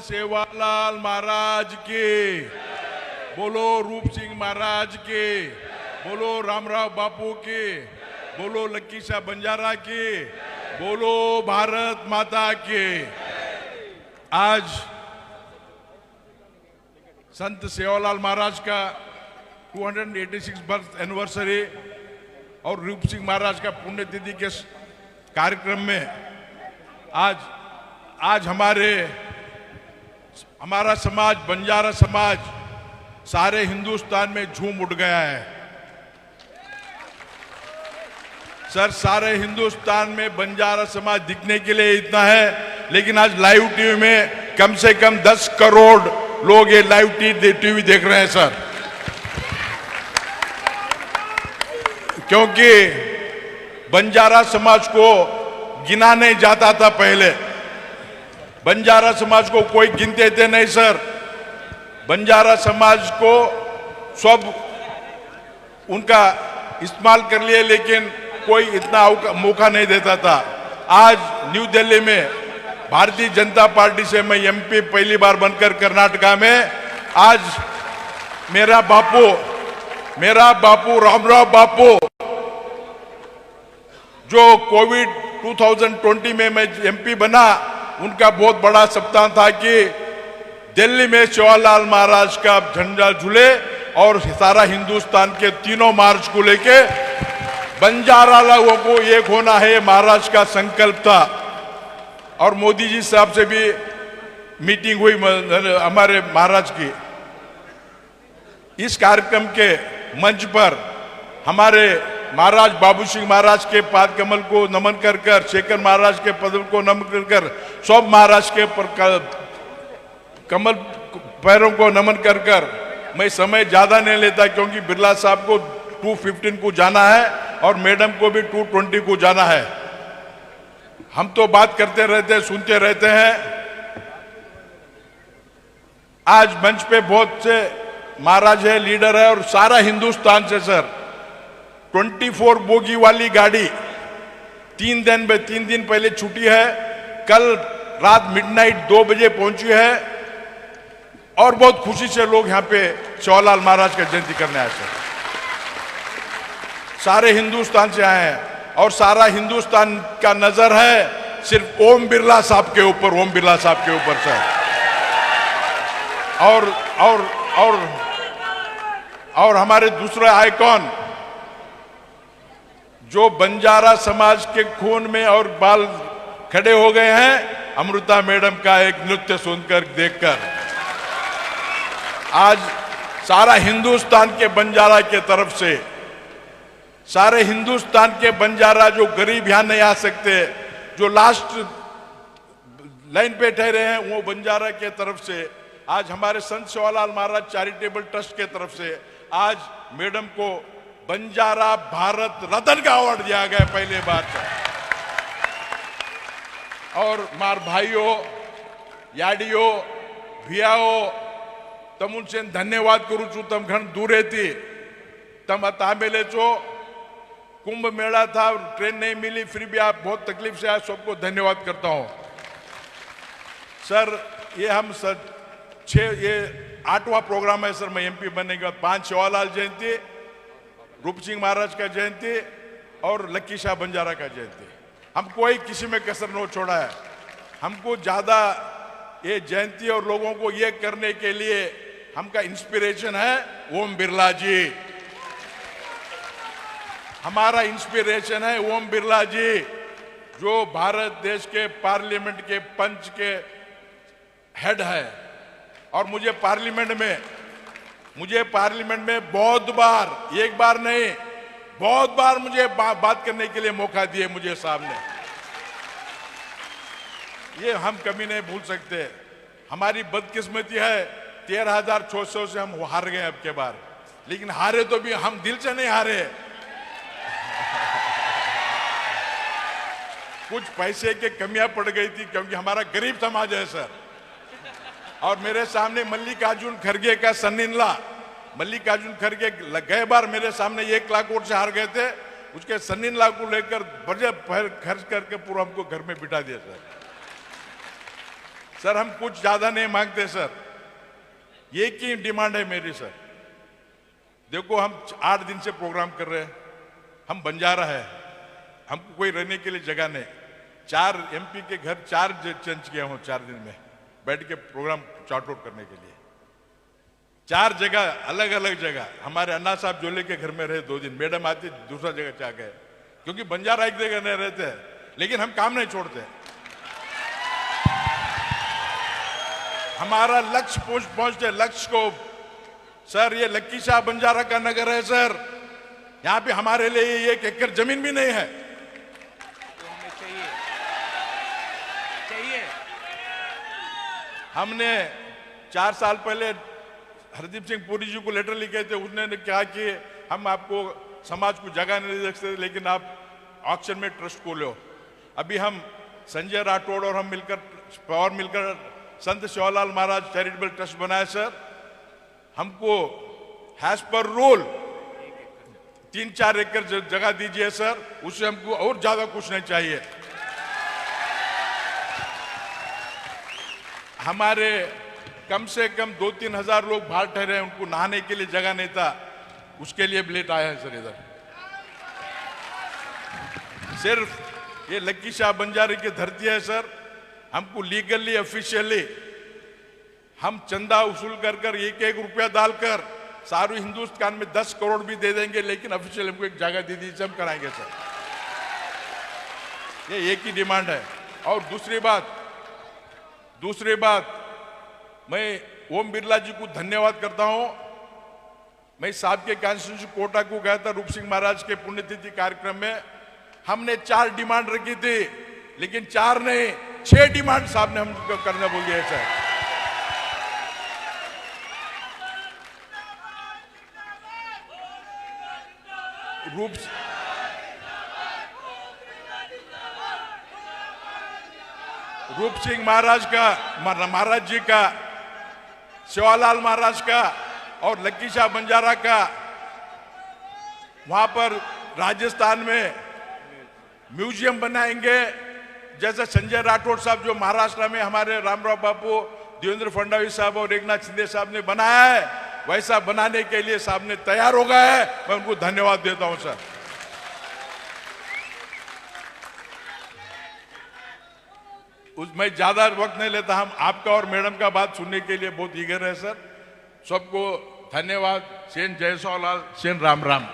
सेवालाल महाराज की, बोलो रूप सिंह महाराज की, बोलो रामराव बापू की, बोलो लक्की शाह बंजारा की, बोलो भारत माता की। आज संत सेवालाल महाराज का 286 बर्थ एनिवर्सरी और रूप सिंह महाराज का पुण्यतिथि के कार्यक्रम में आज हमारा समाज, बंजारा समाज सारे हिंदुस्तान में झूम उठ गया है। सर, सारे हिंदुस्तान में बंजारा समाज दिखने के लिए इतना है, लेकिन आज लाइव टीवी में कम से कम 10 करोड़ लोग ये लाइव टीवी देख रहे हैं सर। क्योंकि बंजारा समाज को गिना नहीं जाता था पहले, बंजारा समाज को कोई गिनते थे नहीं सर। बंजारा समाज को सब उनका इस्तेमाल कर लिए, लेकिन कोई इतना मौका नहीं देता था। आज न्यू दिल्ली में भारतीय जनता पार्टी से मैं एमपी पहली बार बनकर कर्नाटका में, आज मेरा बापू रामराव बापू जो कोविड 2020 में मैं एमपी बना, उनका बहुत बड़ा सपना था कि दिल्ली में सेवालाल महाराज का झंडा झूले और सारा हिंदुस्तान के तीनों मार्च को लेके बंजारा लोगों को एक होना है, महाराज का संकल्प था। और मोदी जी साहब से भी मीटिंग हुई हमारे महाराज की। इस कार्यक्रम के मंच पर हमारे महाराज बाबू सिंह महाराज के पाद कमल को नमन कर शेखर महाराज के पद को नमन कर सब महाराज के कमल पैरों को नमन कर मैं समय ज्यादा नहीं लेता, क्योंकि बिरला साहब को 215 को जाना है और मैडम को भी 220 को जाना है। हम तो बात करते रहते, सुनते रहते हैं। आज मंच पे बहुत से महाराज है, लीडर है, और सारा हिंदुस्तान से सर 24 बोगी वाली गाड़ी 3 दिन पहले छुट्टी है, कल रात मिडनाइट 2 बजे पहुंची है, और बहुत खुशी से लोग यहाँ पे सेवालाल महाराज का जयंती करने आए सर। सारे हिंदुस्तान से आए हैं और सारा हिंदुस्तान का नजर है सिर्फ ओम बिरला साहब के ऊपर, ओम बिरला साहब के ऊपर सर। और हमारे दूसरे आइकॉन जो बंजारा समाज के खून में और बाल खड़े हो गए हैं, अमृता मैडम का एक नृत्य सुनकर देखकर आज सारा हिंदुस्तान के बंजारा के तरफ से, सारे हिंदुस्तान के बंजारा जो गरीब यहां नहीं आ सकते, जो लास्ट लाइन पे ठहरे हैं, वो बंजारा के तरफ से आज हमारे संत सेवालाल महाराज चैरिटेबल ट्रस्ट के तरफ से आज मैडम को बंजारा भारत रत्न का अवार्ड दिया गया पहले बार से। और मार भाइयों, याडियो, भियाओ, तमुनसे धन्यवाद करू छू। तम घण दूरे थी, तम तामेले छो, कुंभ मेला था, ट्रेन नहीं मिली, फिर भी आप बहुत तकलीफ से आए, सबको धन्यवाद करता हूं सर। ये हम सर 8वां प्रोग्राम है सर। मैं एमपी बनने के बाद 5 सेवालाल जयंती, रूप सिंह महाराज का जयंती और लक्की शाह बंजारा का जयंती। हम कोई किसी में कसर नहीं छोड़ा है। हमको ज्यादा ये जयंती और लोगों को ये करने के लिए हमका इंस्पिरेशन है ओम बिरला जी। हमारा इंस्पिरेशन है ओम बिरला जी, जो भारत देश के पार्लियामेंट के पंच के हेड है। और मुझे पार्लियामेंट में बहुत बार, एक बार नहीं, बहुत बार मुझे बात करने के लिए मौका दिए मुझे साहब ने। ये हम कभी नहीं भूल सकते। हमारी बदकिस्मती है 13,600 से हम हार गए अब के बार, लेकिन हारे तो भी हम दिल से नहीं हारे। कुछ पैसे की कमियां पड़ गई थी, क्योंकि हमारा गरीब समाज है सर। और मेरे सामने मल्लिकार्जुन खड़गे का सन-इन-लॉ, मल्लिकार्जुन खड़गे गए बार मेरे सामने 1 लाख वोट से हार गए थे। उसके सन-इन-लॉ को लेकर बजट खर्च करके पूरा हमको घर में बिठा दिया सर हम कुछ ज्यादा नहीं मांगते सर, एक ही डिमांड है मेरी सर। देखो हम 8 दिन से प्रोग्राम कर रहे हैं, हम बंजारा है, हमको कोई रहने के लिए जगह नहीं। 4 MP के घर 4 चेंज किया हूं 4 दिन में बैठ के प्रोग्राम चार्ट आउट करने के लिए। 4 जगह अलग अलग जगह, हमारे अन्ना साहब जोले के घर में रहे 2 दिन, मैडम आती दूसरा जगह जा गए, क्योंकि बंजारा एक जगह नहीं रहते हैं, लेकिन हम काम नहीं छोड़ते। हमारा लक्ष्य पहुंचते लक्ष्य को। सर ये लक्की शाह बंजारा का नगर है सर, यहाँ पे हमारे लिए 1 एकड़ जमीन भी नहीं है। हमने 4 साल पहले हरदीप सिंह पुरी जी को लेटर लिखे थे, उसने कहा कि हम आपको समाज को जगह नहीं दे सकते, लेकिन आप ऑक्शन में ट्रस्ट को लो। अभी हम संजय राठौड़ और हम मिलकर संत सेवालाल महाराज चैरिटेबल ट्रस्ट बनाया सर। हमको हैज पर रूल 3-4 एकड़ जगह दीजिए सर, उससे हमको और ज्यादा कुछ नहीं चाहिए। हमारे कम से कम 2-3 हजार लोग बाहर ठहरे, उनको नहाने के लिए जगह नहीं था, उसके लिए ब्लेट आया है सर। इधर सिर्फ ये लक्की शाह बंजारे की धरती है सर। हमको लीगली ऑफिशियली हम चंदा वसूल कर 1-1 रुपया डालकर सारे हिंदुस्तान में 10 करोड़ भी दे देंगे, लेकिन ऑफिशियल हमको एक जगह दे दीजिए, हम कराएंगे सर। ये एक ही डिमांड है। और दूसरी बात मैं ओम बिरला जी को धन्यवाद करता हूं। मैं साहब के कॉन्स्टिट्यूंसी कोटा को गया था रूप सिंह महाराज के पुण्यतिथि कार्यक्रम में। हमने 4 डिमांड रखी थी, लेकिन 4 नहीं 6 डिमांड साहब ने हमको करना बोल दिया है सर। रूप सिंह महाराज जी का, सेवालाल महाराज का और लक्की शाह बंजारा का, वहां पर राजस्थान में म्यूजियम बनाएंगे। जैसे संजय राठौड़ साहब जो महाराष्ट्र में हमारे रामराव बापू, देवेंद्र फडणवीस साहब और एकनाथ शिंदे साहब ने बनाया है, वैसा बनाने के लिए साहब ने तैयार हो गए हैं। मैं उनको धन्यवाद देता हूं सर। मैं ज्यादा वक्त नहीं लेता, हम आपका और मैडम का बात सुनने के लिए बहुत ईगर है सर। सबको धन्यवाद। सेन जय सोलाल, सेन राम राम।